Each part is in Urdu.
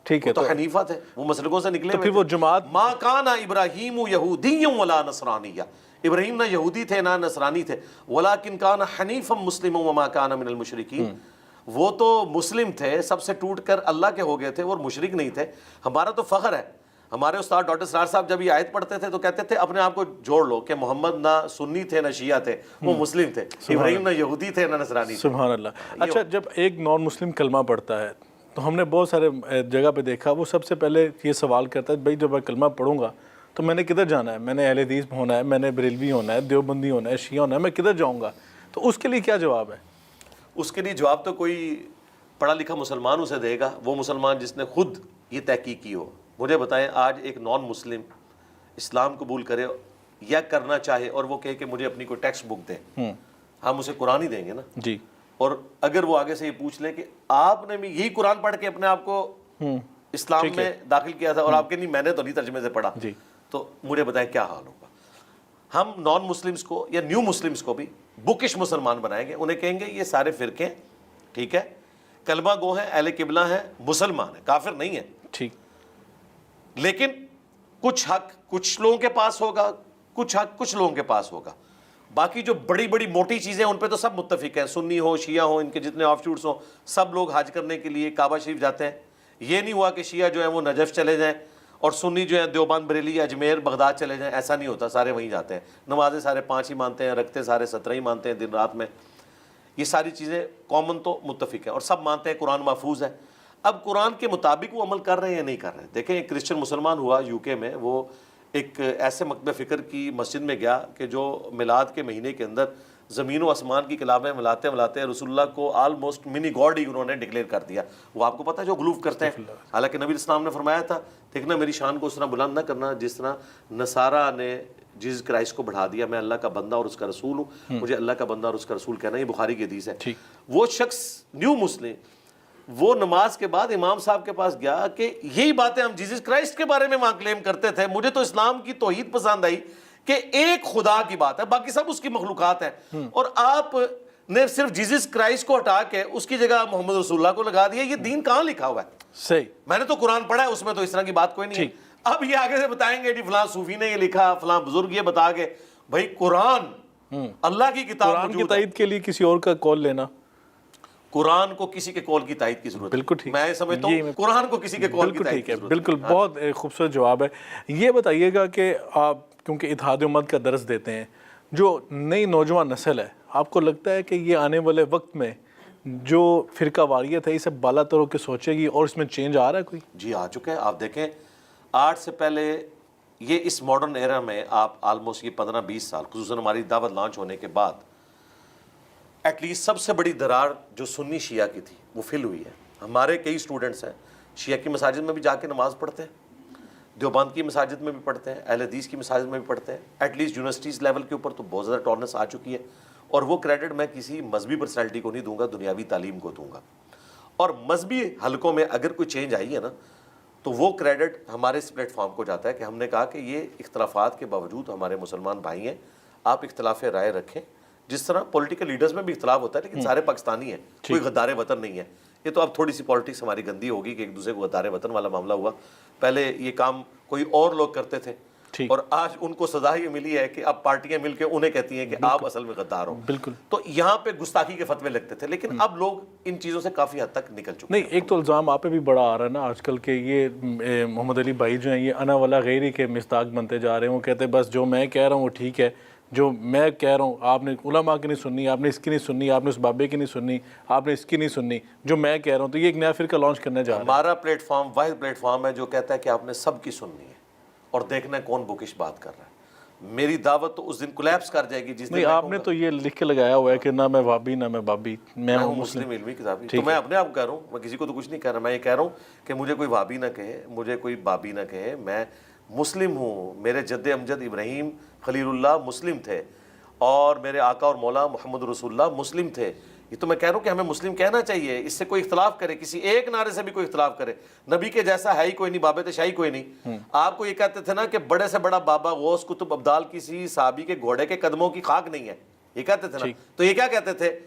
ٹھیک ہے، تو حنیفہ تھے، وہ مسلکوں سے نکلے تو پھر وہ جماعت ما کان ابراہیم یہودی ولا نصرانیہ، ابراہیم نہ یہودی تھے نہ نصرانی تھے، ولکن کان حنیفا مسلما وما کان من المشرکین، وہ تو مسلم تھے، سب سے ٹوٹ کر اللہ کے ہو گئے تھے اور مشرک نہیں تھے۔ ہمارا تو فخر ہے، ہمارے استاد ڈاکٹر سرار صاحب جب یہ آیت پڑھتے تھے تو کہتے تھے اپنے آپ کو جوڑ لو کہ محمد نہ سنی تھے نہ شیعہ تھے، وہ مسلم تھے، ابراہیم نہ یہودی تھے نہ نصرانی تھے۔ سبحان اللہ۔ اچھا، جب ایک نان مسلم کلمہ پڑھتا ہے تو ہم نے بہت سارے جگہ پہ دیکھا، وہ سب سے پہلے یہ سوال کرتا ہے بھائی جب میں کلمہ پڑھوں گا تو میں نے کدھر جانا ہے؟ میں نے اہل حدیث ہونا ہے، میں نے بریلوی ہونا ہے، دیوبندی ہونا ہے، شیعہ ہونا ہے، میں کدھر جاؤں گا؟ تو اس کے لیے کیا جواب ہے؟ اس کے لیے جواب تو کوئی پڑھا لکھا مسلمان اسے دے گا، وہ مسلمان جس نے خود یہ تحقیق کی ہو۔ مجھے بتائیں آج ایک نان مسلم اسلام قبول کرے یا کرنا چاہے اور وہ کہے کہ مجھے اپنی کوئی ٹیکسٹ بک دیں، ہم اسے قرآن ہی دیں گے نا جی۔ اور اگر وہ آگے سے یہ پوچھ لے کہ آپ نے بھی یہی قرآن پڑھ کے اپنے آپ کو اسلام میں داخل کیا تھا اور آپ کے نہیں میں نے تو نہیں ترجمے سے پڑھا، تو مجھے بتائیں کیا حال ہوگا؟ ہم نان مسلمس کو یا نیو مسلمس کو بھی بکش مسلمان بنائیں گے، انہیں کہیں گے یہ سارے فرقے ٹھیک ہے، کلمہ گو ہیں، اہل قبلہ ہیں، مسلمان ہیں، کافر نہیں ہیں، ٹھیک، لیکن کچھ حق کچھ لوگوں کے پاس ہوگا، کچھ حق کچھ لوگوں کے پاس ہوگا۔ باقی جو بڑی بڑی موٹی چیزیں ان پہ تو سب متفق ہیں، سنی ہو شیعہ ہو، ان کے جتنے آف شوٹس ہوں، سب لوگ حج کرنے کے لیے کعبہ شریف جاتے ہیں۔ یہ نہیں ہوا کہ شیعہ جو ہیں وہ نجف چلے جائیں اور سنی جو ہیں دیوبند بریلی اجمیر بغداد چلے جائیں، ایسا نہیں ہوتا، سارے وہیں جاتے ہیں، نمازیں سارے 5 ہی مانتے ہیں، رکھتے سارے 17 ہی مانتے ہیں دن رات میں۔ یہ ساری چیزیں کامن تو متفق ہیں اور سب مانتے ہیں قرآن محفوظ ہے۔ اب قرآن کے مطابق وہ عمل کر رہے ہیں یا نہیں کر رہے ہیں؟ دیکھیں ایک کرسچن مسلمان ہوا یو کے میں، وہ ایک ایسے مکتبہ فکر کی مسجد میں گیا کہ جو میلاد کے مہینے کے اندر زمین و آسمان کی کتابیں ملاتے ملاتے رسول اللہ کو آلموسٹ منی گاڈ ہی انہوں نے ڈکلیئر کر دیا۔ وہ آپ کو پتہ ہے جو غلوف کرتے ہیں، حالانکہ نبی اسلام نے فرمایا تھا دیکھنا میری شان کو اس طرح بلند نہ کرنا جس طرح نصارہ نے جیسس کرائسٹ کو بڑھا دیا، میں اللہ کا بندہ اور اس کا رسول ہوں، مجھے اللہ کا بندہ اور اس کا رسول کہنا، یہ بخاری کی حدیث ہے۔ وہ شخص نیو مسلم وہ نماز کے بعد امام صاحب کے پاس گیا کہ یہی باتیں ہم جیسس کرائسٹ کے بارے میں وہاں کلیم کرتے تھے، مجھے تو اسلام کی توحید پسند آئی کہ ایک خدا کی بات ہے، باقی سب اس کی مخلوقات ہیں، اور آپ نے صرف جیسس کرائسٹ کو ہٹا کے اس کی جگہ محمد رسول اللہ کو لگا دیا، یہ دین کہاں لکھا ہوا ہے؟ صحیح، میں نے تو قرآن پڑھا ہے، اس میں تو اس طرح کی بات کوئی نہیں ہے۔ اب یہ آگے سے بتائیں گے جی فلاں صوفی نے یہ لکھا، فلاں بزرگ یہ بتا کے، بھائی قرآن اللہ کی کتاب قرآن کی موجود ہے۔ تائید کے لیے کسی اور کا کال لینا، قرآن کو کسی کے قول کی تائید کی ضرورت بالکل ٹھیک، میں سمجھتا ہوں قرآن کو کسی کے قول کی تائید کی ضرورت بالکل بہت خوبصورت جواب ہے۔ یہ بتائیے گا کہ آپ کیونکہ اتحاد امت کا درس دیتے ہیں، جو نئی نوجوان نسل ہے، آپ کو لگتا ہے کہ یہ آنے والے وقت میں جو فرقہ واریت ہے یہ سب بالا تر ہو کے سوچے گی اور اس میں چینج آ رہا ہے کوئی؟ جی آ چکا ہے۔ آپ دیکھیں آج سے پہلے یہ اس ماڈرن ایرا میں آپ آلموسٹ یہ 15-20 سال خصوصاً ہماری دعوت لانچ ہونے کے بعد ایٹ لیسٹ سب سے بڑی درار جو سنی شیعہ کی تھی وہ فل ہوئی ہے۔ ہمارے کئی اسٹوڈنٹس ہیں شیعہ کی مساجد میں بھی جا کے نماز پڑھتے ہیں، دیوبند کی مساجد میں بھی پڑھتے ہیں، اہل حدیث کی مساجد میں بھی پڑھتے ہیں، ایٹ لیسٹ یونیورسٹیز لیول کے اوپر تو بہت زیادہ ٹالرنس آ چکی ہے، اور وہ کریڈٹ میں کسی مذہبی پرسنالٹی کو نہیں دوں گا، دنیاوی تعلیم کو دوں گا۔ اور مذہبی حلقوں میں اگر کوئی چینج آئی ہے نا تو وہ کریڈٹ ہمارے اس پلیٹ فارم کو جاتا ہے کہ ہم نے کہا کہ یہ اختلافات کے باوجود ہمارے مسلمان بھائی ہیں، آپ اختلاف رائے رکھیں، جس طرح پولیٹیکل لیڈرز میں بھی اختلاف ہوتا ہے لیکن سارے پاکستانی ہیں، کوئی غدار وطن نہیں ہے۔ یہ تو اب تھوڑی سی پالیٹکس ہماری گندی ہوگی کہ ایک دوسرے کو غدار وطن والا معاملہ ہوا، پہلے یہ کام کوئی اور لوگ کرتے تھے اور آج ان کو سزا یہ ملی ہے کہ اب پارٹیاں مل کے انہیں کہتی ہیں کہ آپ اصل میں غدار ہو۔ بالکل، تو یہاں پہ گستاخی کے فتوے لگتے تھے لیکن اب لوگ ان چیزوں سے کافی حد تک نکل چکے ہیں۔ نہیں، ایک تو الزام آپ پہ بھی بڑا آ رہا ہے نا آج کل کے، یہ محمد علی بھائی جو ہیں یہ انا والا غیری کے مصداق بنتے جا رہے ہیں، وہ کہتے ہیں بس جو میں کہہ رہا ہوں وہ ٹھیک ہے، جو میں کہہ رہا ہوں آپ نے علماء کی نہیں سننی، آپ نے اس کی نہیں سننی، آپ نے اس بابے کی نہیں سننی، آپ نے اس کی نہیں سننی، جو میں کہہ رہا ہوں۔ تو یہ ایک نیا فرقہ لانچ کرنے جا رہا ہے۔ ہمارا پلیٹ فارم واحد پلیٹ فارم ہے جو کہتا ہے کہ آپ نے سب کی سننی ہے اور دیکھنا ہے کون بکش بات کر رہا ہے۔ میری دعوت تو اس دن کولیپس کر جائے گی جس دن نہیں، آپ نے تو یہ لکھ کے لگایا ہوا ہے کہ نہ میں وابی نہ میں بابی، میں ہوں مسلم علمی کتابی۔ تو میں اپنے آپ کہہ رہا ہوں، میں کسی کو تو کچھ نہیں کہہ رہا، میں یہ کہہ رہا ہوں کہ مجھے کوئی وابی نہ کہے، مجھے کوئی بابی نہ کہے، میں مسلم ہوں۔ میرے جد امجد ابراہیم خلیل اللہ مسلم تھے اور میرے آقا اور مولا محمد رسول اللہ مسلم تھے۔ یہ تو میں کہہ رہا ہوں کہ ہمیں مسلم کہنا چاہیے، اس سے کوئی اختلاف کرے، کسی ایک نعرے سے بھی کوئی اختلاف کرے، نبی کے جیسا ہے ہی کوئی نہیں، بابے تشاہی کوئی نہیں۔ آپ کو یہ کہتے تھے نا کہ بڑے سے بڑا بابا غوث قطب ابدال کسی صحابی کے گھوڑے کے قدموں کی خاک نہیں ہے، یہ کہتے تھے نا۔ تو یہ کیا کہتے تھے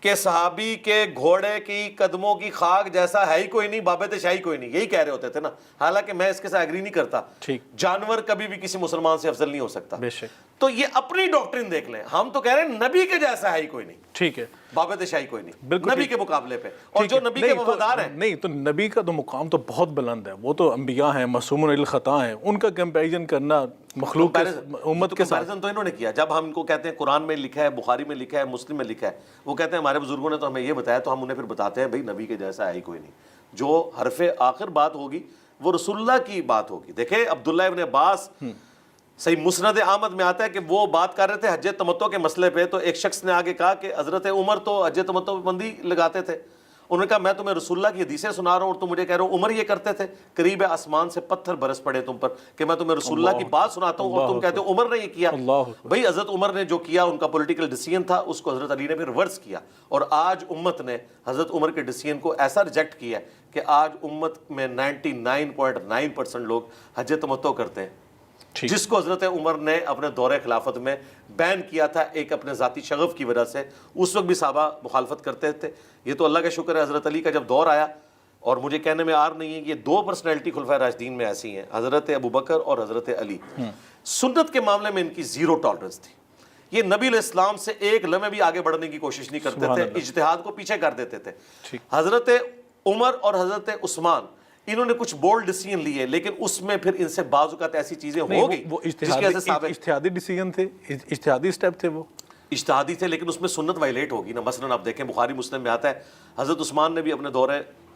کہ صحابی کے گھوڑے کی قدموں کی خاک جیسا ہے ہی کوئی نہیں، بابت شاہی کوئی نہیں، یہی کہہ رہے ہوتے تھے نا. حالانکہ میں اس کے ساتھ ایگری نہیں کرتا. ٹھیک. جانور کبھی بھی کسی مسلمان سے افضل نہیں ہو سکتا. بے شک. تو یہ اپنی ڈاکٹرن دیکھ لیں. ہم تو کہہ رہے ہیں نبی کے جیسا ہے ہی کوئی نہیں. ٹھیک ہے. بابت شاہی کوئی نہیں بالکل نبی کے مقابلے پہ. اور جو نبی کے وفادار ہیں. نہیں تو نبی کا تو مقام تو بہت بلند ہے، وہ تو انبیاء ہیں، معصومون علی الخطا ہیں، ان کا کمپیریزن کرنا مخلوق کے امت کے ساتھ. کمپیریزن تو انہوں نے کیا. جب ہم ان کو کہتے ہیں قرآن میں لکھا ہے، بخاری میں لکھا ہے، مسلم میں لکھا ہے، وہ کہتے ہیں ہمارے بزرگوں نے تو ہمیں یہ بتایا، تو ہم انہیں پھر بتاتے ہیں بھائی نبی کے جیسا ہے ہی کوئی نہیں. جو حرف آخر بات ہوگی وہ رسول اللہ کی بات ہوگی. دیکھیں عبداللہ ابن عباس، صحیح مسند احمد میں آتا ہے کہ وہ بات کر رہے تھے حج تمتع کے مسئلے پہ، تو ایک شخص نے آگے کہا کہ حضرت عمر تو حج تمتع پہ بندی لگاتے تھے. انہوں نے کہا میں تمہیں رسول اللہ کی حدیثیں سنا رہا ہوں اور تم مجھے کہہ رہے ہو عمر یہ کرتے تھے. قریب ہے آسمان سے پتھر برس پڑے تم پر کہ میں تمہیں رسول اللہ کی بات سناتا ہوں اور تم کہتے ہو عمر نے یہ کیا. بھائی حضرت عمر نے جو کیا ان کا پولیٹیکل ڈیسیژن تھا، اس کو حضرت علی نے پھر ریورس کیا. اور آج امت نے حضرت عمر کے ڈیسیژن کو ایسا ریجیکٹ کیا کہ آج امت میں 99.9% لوگ حج تمتع کرتے ہیں، جس کو حضرت عمر نے اپنے دور خلافت میں بین کیا تھا ایک اپنے ذاتی شغف کی وجہ سے. اس وقت بھی صحابہ مخالفت کرتے تھے. یہ تو اللہ کا شکر ہے حضرت علی کا جب دور آیا، اور مجھے کہنے میں آر نہیں ہے کہ یہ دو پرسنالٹی خلفائے راشدین میں ایسی ہیں، حضرت ابوبکر اور حضرت علی. سنت کے معاملے میں ان کی زیرو ٹالرنس تھی. یہ نبی علیہ السلام سے ایک لمحے بھی آگے بڑھنے کی کوشش نہیں کرتے تھے، اجتہاد کو پیچھے کر دیتے تھے. حضرت عمر اور حضرت عثمان انہوں نے کچھ بولڈ ڈیسیژن لیے، لیکن اس میں پھر ان سے بعض اوقات ایسی چیزیں ہو گئی جس کی وجہ سے اجتہادی ڈیسیژن تھے، اجتہادی سٹیپ تھے، وہ اجتہادی تھے، لیکن اس میں سنت وائلیٹ ہوگی نا. مثلا آپ دیکھیں بخاری مسلم میں آتا ہے حضرت عثمان نے بھی اپنے دور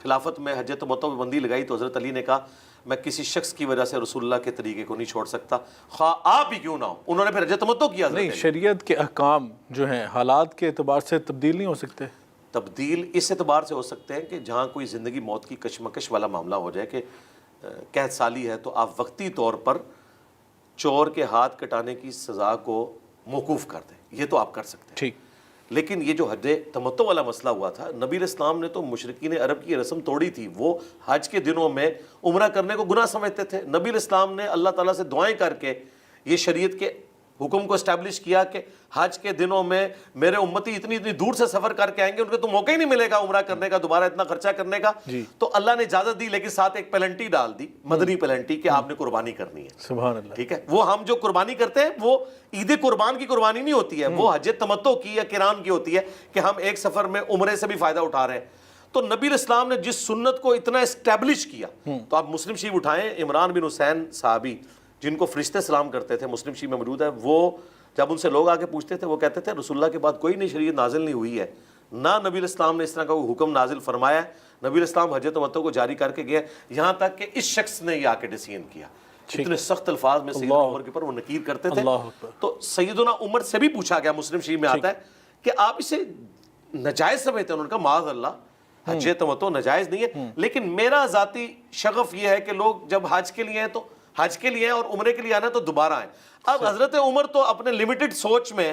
خلافت میں حج تمتع پہ بندی لگائی، تو حضرت علی نے کہا میں کسی شخص کی وجہ سے رسول اللہ کے طریقے کو نہیں چھوڑ سکتا، خواہ آپ ہی کیوں نہ ہو. انہوں نے پھر حج تمتع کیا. نہیں، شریعت کے احکام جو ہیں حالات کے اعتبار سے تبدیل نہیں ہو سکتے. تبدیل اس اعتبار سے ہو سکتے ہیں کہ جہاں کوئی زندگی موت کی کشمکش والا معاملہ ہو جائے کہ قحط سالی ہے، تو آپ وقتی طور پر چور کے ہاتھ کٹانے کی سزا کو موقوف کر دیں، یہ تو آپ کر سکتے ہیں. ٹھیک. لیکن یہ جو حج تمتع والا مسئلہ ہوا تھا، نبی علیہ السلام نے تو مشرکین عرب کی رسم توڑی تھی. وہ حج کے دنوں میں عمرہ کرنے کو گناہ سمجھتے تھے. نبی علیہ السلام نے اللہ تعالیٰ سے دعائیں کر کے یہ شریعت کے حکم کو اسٹیبلش کیا کہ حج کے دنوں میں میرے امتی اتنی دور سے سفر کر کے آئیں گے، ان کو تو موقع ہی نہیں ملے گا عمرہ کرنے کا، دوبارہ اتنا خرچہ کرنے کا. تو اللہ نے اجازت دی، لیکن ساتھ ایک پلنٹی ڈال دی، مدنی پلنٹی، کہ آپ نے قربانی کرنی ہے. سبحان اللہ. ٹھیک ہے. وہ ہم جو قربانی کرتے ہیں وہ عید قربان کی قربانی نہیں ہوتی ہے، وہ حج تمتع کی یا قران کی ہوتی ہے کہ ہم ایک سفر میں عمرے سے بھی فائدہ اٹھا رہے ہیں. تو نبی علیہ السلام نے جس سنت کو اتنا اسٹیبلش کیا، تو آپ مسلم شریف اٹھائیں، عمران بن حسین صحابی جن کو فرشتے سلام کرتے تھے، مسلم شریف میں موجود ہے. وہ جب ان سے لوگ آ کے پوچھتے تھے، وہ کہتے تھے رسول اللہ کے بعد کوئی نئی شریعت نازل نہیں ہوئی ہے، نہ نبی علیہ السلام نے اس طرح کا کوئی حکم نازل فرمایا ہے. نبی علیہ السلام حج تمتع کو جاری کر کے گئے، یہاں تک کہ اس شخص نے یہ آ کے ڈیسیژن کیا. اتنے سخت الفاظ میں سیدنا عمر کے اوپر وہ نکیر کرتے تھے. تو سیدنا عمر سے بھی پوچھا گیا، مسلم شریف میں آتا ہے کہ آپ اسے ناجائز سمجھتے ہیں؟ انہوں نے کہا معاذ اللہ، حج تمتع ناجائز نہیں ہے، لیکن میرا ذاتی شغف یہ ہے کہ لوگ جب حج کے لیے ہیں تو حج کے لیے ہیں، اور عمرے کے لیے آنا ہے تو دوبارہ آئیں. اب حضرت عمر تو اپنے لمیٹڈ سوچ میں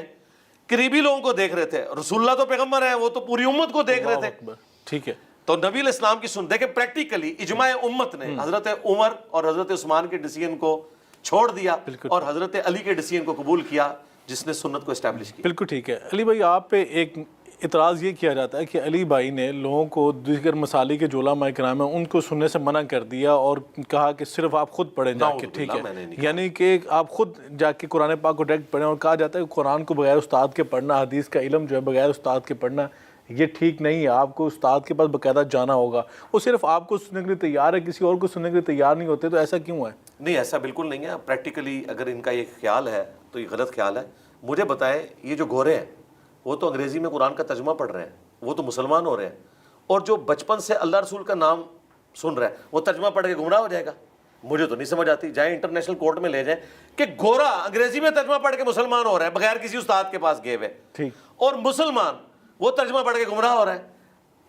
قریبی لوگوں کو دیکھ رہے تھے، رسول اللہ تو پیغمبر ہیں، وہ تو پوری امت کو دیکھ رہے تھے. ٹھیک ہے. تو نبی علیہ السلام کی سن دیکھیں پریکٹیکلی اجماع امت نے حضرت عمر اور حضرت عثمان کے ڈیسیژن کو چھوڑ دیا اور حضرت علی کے ڈیسیژن کو قبول کیا جس نے سنت کو اسٹیبلش کیا. بالکل ٹھیک ہے. علی بھائی، آپ پہ ایک اعتراض یہ کیا جاتا ہے کہ علی بھائی نے لوگوں کو دیگر مسالی کے جو علماء کرام ہیں ان کو سننے سے منع کر دیا اور کہا کہ صرف آپ خود پڑھیں جا کے. ٹھیک ہے، یعنی کہ آپ خود جا کے قرآن پاک کو ڈائریکٹ پڑھیں، اور کہا جاتا ہے کہ قرآن کو بغیر استاد کے پڑھنا، حدیث کا علم جو ہے بغیر استاد کے پڑھنا، یہ ٹھیک نہیں ہے، آپ کو استاد کے پاس باقاعدہ جانا ہوگا. وہ صرف آپ کو سننے کے لیے تیار ہے، کسی اور کو سننے کے لیے تیار نہیں ہوتے، تو ایسا کیوں ہے؟ نہیں، ایسا بالکل نہیں ہے. پریکٹیکلی اگر ان کا یہ خیال ہے تو یہ غلط خیال ہے. مجھے بتائیں، یہ جو گورے ہیں وہ تو انگریزی میں قرآن کا ترجمہ پڑھ رہے ہیں، وہ تو مسلمان ہو رہے ہیں، اور جو بچپن سے اللہ رسول کا نام سن رہا ہے وہ ترجمہ پڑھ کے گمراہ ہو جائے گا؟ مجھے تو نہیں سمجھ آتی. جائیں انٹرنیشنل کورٹ میں لے جائیں کہ گورا انگریزی میں ترجمہ پڑھ کے مسلمان ہو رہا ہے بغیر کسی استاد کے پاس گئے ہوئے، اور مسلمان وہ ترجمہ پڑھ کے گمراہ ہو رہا ہے.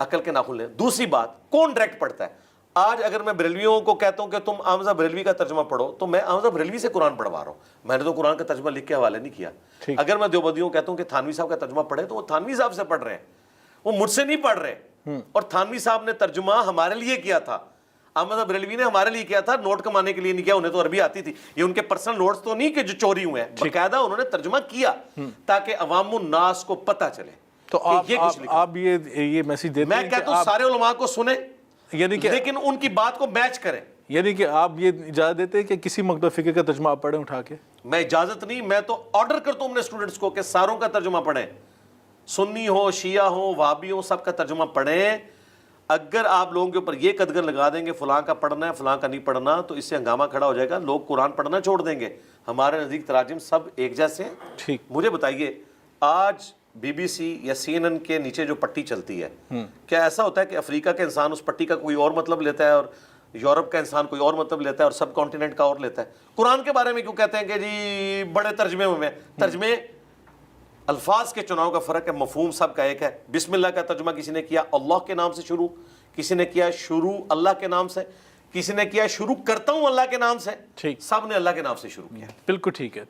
عقل کے ناخن لیں. دوسری بات، کون ڈائریکٹ پڑھتا ہے؟ آج اگر میں بریلویوں کو کہتا ہوں کہ تم آمزہ بریلوی کا ترجمہ پڑھو، تو میں آمزہ بریلوی سے قرآن پڑھوا رہا ہوں، میں نے تو قرآن کا ترجمہ لکھ کے حوالے نہیں کیا. اگر میں دیوبندیوں کو کہتا ہوں کہ تھانوی صاحب کا ترجمہ پڑھے، تو وہ تھانوی صاحب سے پڑھ رہے ہیں، وہ مجھ سے نہیں پڑھ رہے. اور تھانوی صاحب نے ترجمہ ہمارے لیے کیا تھا، احمد بریلوی نے ہمارے لیے کیا تھا، نوٹ کمانے کے لیے نہیں کیا. انہیں تو عربی آتی تھی، یہ ان کے پرسنل نوٹس تو نہیں کہ جو چوری ہوئے ہیں، باقاعدہ انہوں نے ترجمہ کیا تاکہ عوام الناس کو پتہ چلے. تو کہ یہ کچھ لکھا۔ آپ یہ میسج دیتے میں ہیں کہ کہتا ہوں سارے علماء کو سنیں یعنی کہ لیکن ان کی بات کو میچ کریں۔ یعنی کہ آپ یہ اجازت دیتے ہیں کہ کسی مقطع فقہ کا ترجمہ آپ پڑھیں اٹھا کے؟ میں اجازت نہیں، میں تو آرڈر کرتا ہوں اپنے اسٹوڈنٹس کو کہ ساروں کا ترجمہ پڑھیں، سنی ہو، شیعہ ہو، وہابی ہو، سب کا ترجمہ پڑھیں۔ اگر آپ لوگوں کے اوپر یہ قدغن لگا دیں گے فلاں کا پڑھنا ہے فلاں کا نہیں پڑھنا، تو اس سے ہنگامہ کھڑا ہو جائے گا، لوگ قرآن پڑھنا چھوڑ دیں گے۔ ہمارے نزدیک تراجم سب ایک جیسے ہیں۔ ٹھیک، مجھے بتائیے آج بی بی سی یا سی این این کے نیچے جو پٹی چلتی ہے، کیا ایسا ہوتا ہے کہ افریقہ کا انسان اس پٹی کا کوئی اور مطلب لیتا ہے اور یورپ کا انسان کوئی اور مطلب لیتا ہے اور سب کانٹیننٹ کا اور لیتا ہے؟ قرآن کے بارے میں کیوں کہتے ہیں کہ جی بڑے ترجمے ہوئے ہیں؟ ترجمے الفاظ کے چناؤ کا فرق ہے، مفہوم سب کا ایک ہے۔ بسم اللہ کا ترجمہ کسی نے کیا اللہ کے نام سے شروع، کسی نے کیا شروع اللہ کے نام سے، کسی نے کیا شروع کرتا ہوں اللہ کے نام سے، ٹھیک، سب نے اللہ کے نام سے شروع کیا۔ بالکل ٹھیک ہے۔